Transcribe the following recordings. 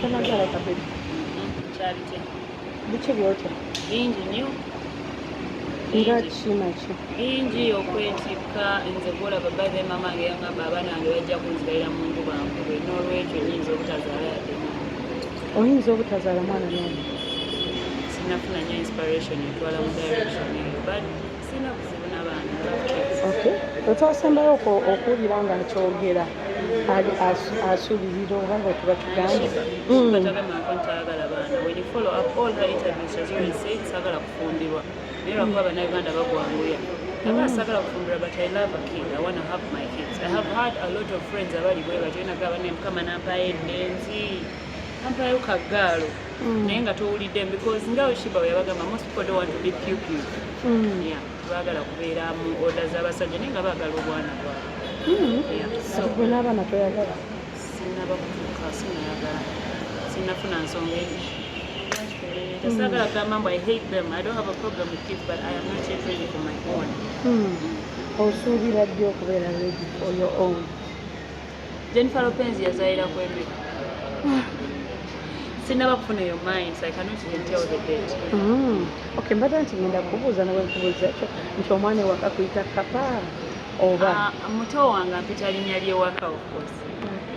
Tanagala kabiri. Charity. Bichi byotya? Bingi nnyo. Nga kinaki? Bingi okwetikka nze gwolaba badde mama wange yangamba abaana bange bajja kunziraira mu nju bankube n'olwekyo nyinza obutazaala yadde mwana. Oyinza obutazaala mwana n'omu? Sinafuna nnyo inspiration etwala mu direction eyo but sina kuzibu n'abaana. Okay. Otwasembayo okuwulira nga akyogera asuubirira oba nga tuba tugambye. Ntayagala baana. When you follow up all her interviews, she has always said sagala kufumbirwa. Naye lwakuba bannayuganda bagwanguya. Aba sagala kufumbirwa, but I love a kid. I want to have my kids. I have had a lot of friends abali bwe batyo nagaba ne mukama nampaayedde nzi. Nampayo kaggaalo. Naye nga towuliddemu because nga Sheebah bwe yabagamba most people don't want to be pew-pew. Yeah. Baagala kubeera mu order z'abasajja naye nga baagala obwana bwabwe. So gwe n'abaana toyagala? Sinaba kutuuka, sinayagala. Sinafuna nsonga eyo. Tasagala kugamba mbu I hate them. I don't have a problem with kids, but I am not yet ready for my own. Osuubira ddi okubeera ready for your own? Jennifer Lopez yazaalira ku Emeka. Sinaba kufuna your mind, so I cannot even tell the date. Okay, mbadde nti ngenda kubuuza nawe nkubuuza ekyo nti omwana ewaka kuyita Kapa oba? Muto wange ampita linnya ly'ewaka of course.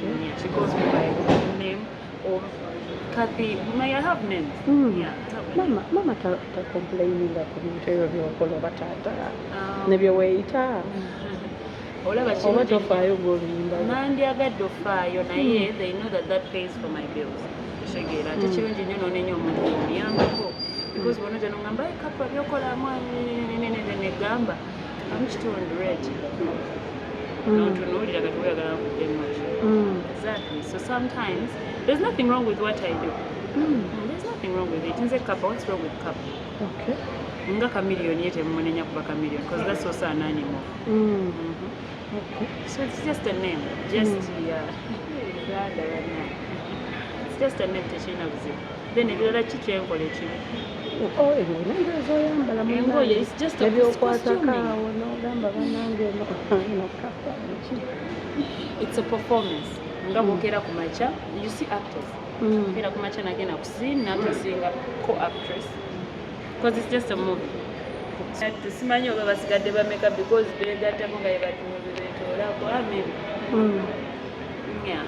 Yeah, she goes with my name or Kathy. May I have names? Yeah, I have Mama complaininga ku bintu ebyo byokola oba taata ne bye weeyita olaba oba tofaayo gw'oluyimba? nandyagadde ofaayo naye they know that pays for my bills. Sheegera ate kirungi nnyo noonenya omuntu omuyambako because bona gye nongamba Kapa byokolamu negamba amukitundu reti nontunuulira kati weyagala nkuddemu exactly. So sometimes there's nothing wrong with what I do. There's nothing wrong with it. Nze Kapa, what's wrong with Kapa? Okay. Nga chameleon yete mmunenya kuba chameleon because that's also an animal. Okay. So it's just a name. Just it's just a name tekirina buzibu. Then ebirala kikyenkola ekibi. Engoye it's just a costuming. It's a performance. Nga bwogera ku makya, you see actors. Bwogera ku makya nagenda ku scene n'atusinga co-actress. Because it's just a movie. Simanyi oba basigadde bameka because beegattako nga yebatunuulira beetoolako maybe. Yeah.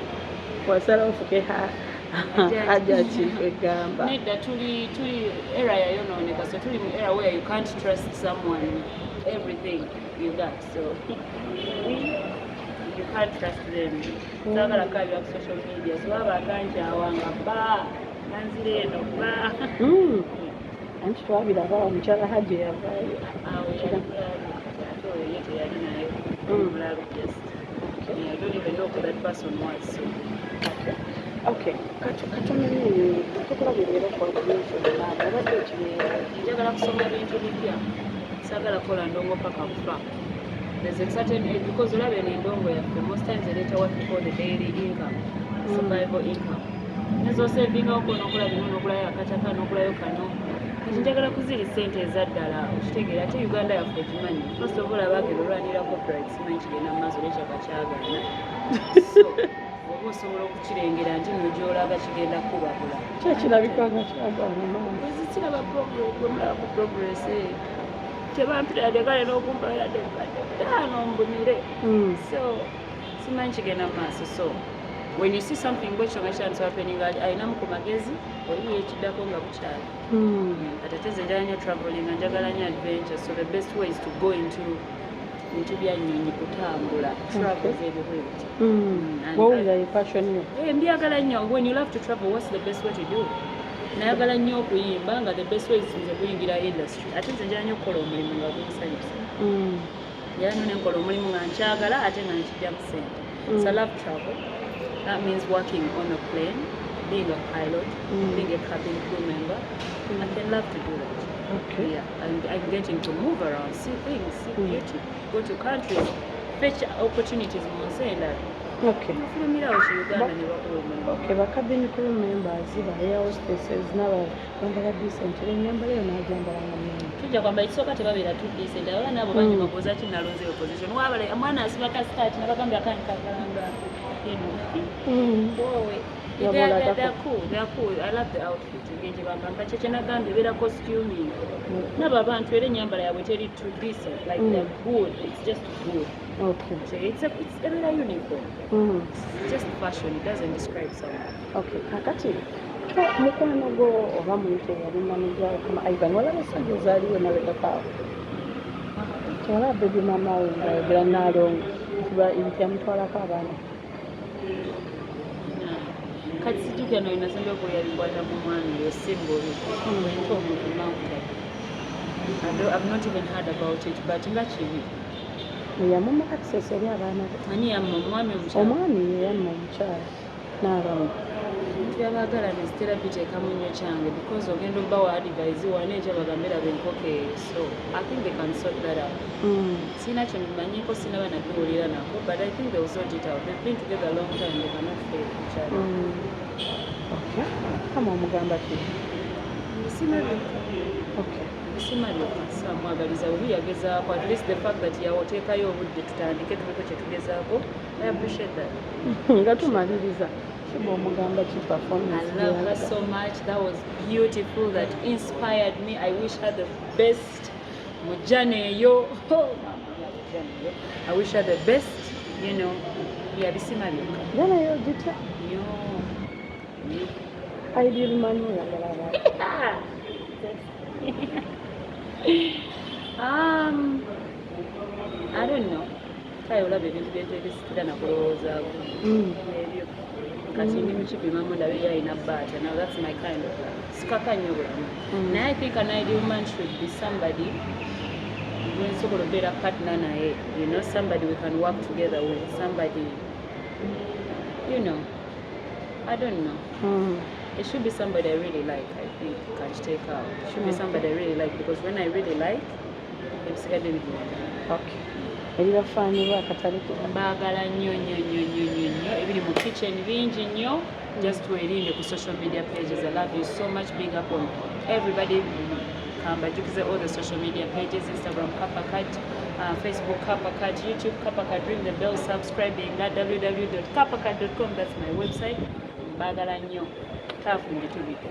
Wasala ofuke haja kigamba. Nedda tuli era yayonooneka, so tuli mu era where you can't trust someone everything you got, so you can't trust them. Sagala kabira ku social media so aba akankyawanga bba nanzira eno bba. Anti twabiraba omukyala Hajji yavaayo. Yete yali nayo omulalu just. I don't even know who that person was. So. Okay, katumenye tukulabye leero kwa kubinsoma abadde ekibeera. Njagala kusoma bintu bipya. Sagala kola ndongo paka kufa. There's a certain age because olaba endongo yaffe most times ereeta what we call the daily income, survival income. Nezo savinga oko n'okola bino n'okulayo akataka n'okulayo kano. Kati njagala kuziri ssente ezaddala okitegeera ate Uganda yaffe ekimanyi. First of all abaagera olwanira copyright simanyi kigenda mu maaso n'ekyapa kyagaana. So oba osobola okukirengera nti nogyolaga kigenda kubabula. Kyekirabika nga kyagaana mama. Kiraba progress ku progress tebampira yadde kale n'okumpa yadde ttaano mbunire. So simanyi kigenda mu maaso. So when you see something bwekyo nga kyandisa happening alinamu ku magezi oli yekiddako nga bukyali. Kati ate nze njagala nnyo traveling, njagala nnyo adventure, so the best way is to go into byanyonyi kutambula travels everywhere. Wawulira ye passion yo? Mbyagala nnyo. When you love to travel, what's the best way to do? Nayagala nnyo okuyimba nga the best way is nze kuyingira industry. Ate nze njagala nnyo okukola omulimu nga gunsanyusa. Njagala nnyo nenkola omulimu nga nkyagala ate nga nkijjamu ssente. So I love travel. That means working on a plane, being a pilot, being a cabin crew member. I can love to do that. Okay. Yeah, I'm getting to move around, see things, see beauty, go to countries, fetch opportunities more say that. Okay. Okay, but cabin crew members, air hostesses, now bambala decent. Remember you na jambala ng'amini. Tujja kwamba isoka tebabeera too decent. Abana nabo banyuma koza kinalonze opposition. Wabale mwana asibaka start nabagambya kankakalanga. Boy. They're cool. I love the outfit. They're costuming. Naba abantu era ennyambala yaabwe teri too decent. Like they're good. It's just good. Okay. So it's a little uniform. It's just fashion. It doesn't describe someone. Okay. Kakati mukwano gwo oba muyite yali manager kama Ivan wala basajja ozaaliwe nabekakaawo. Tewala baby mama we ngayogera Naalongo kuba yamutwalako abaana. Kati sijjukira no inasembe ko yalikwata mu mwana eyosimba olwento omuntu nawuta. I've not even heard about it, but nga kibi. Yamumma access eri abaana be. Ani yamma omwami omukyala? Omwami ye yamma omukyala Naalongo. Byabagala nezitera biteekamu nnyo kyange because ogenda obbawa advice wane ekyo bagambira benkoko eyo. So I think they can sort that out. Sina kyo mmanyiiko sinaba nabiwulira nako, but I think they'll sort it out. They've been together a long time, they cannot fail each other. Okay. Kama omugamba ki? Simalyoka samwagaliza buli yagezaako, at least the fact that yawoteekayo obudde tutandike tuliko kye tugezaako. I appreciate that. Nga tumaliriza. Sheebah omugamba ki performance? I love her so much. That was beautiful. That inspired me. I wish her the best. Mujane yo. Oh, mama. I wish her the best. You know. Yeah, bisimalyoka. Jana yo jita. Yo. Ideal manu yagala. I don't know. Kayola ebintu byetegesikira nakulowoozaako. Ebyo. Kati ndi mukipimamu ndabe yalina bbaata. Now that's my kind of life. Sikaka nnyo bulamu. Naye I think an ideal man should be somebody gwensobola obeera partner naye. You know, somebody we can work together with. Somebody, you know, I don't know. It should be somebody I really like, I think, can take out. It should be somebody I really like, because when I really like, it's going to be good. Okay. Ebibafaanibwa akatale mbaagala nnyo ebiri mu kitchen bingi nnyo. Just weerinde ku social media pages. I love you so much. Big up on everybody. Kambajukize all the social media pages: Instagram Kapakat, Facebook Kapakat, YouTube Kapakat. Ring the bell, subscribing at www.kapakat.com. That's my website. Mbaagala nnyo. Taafunge tubike.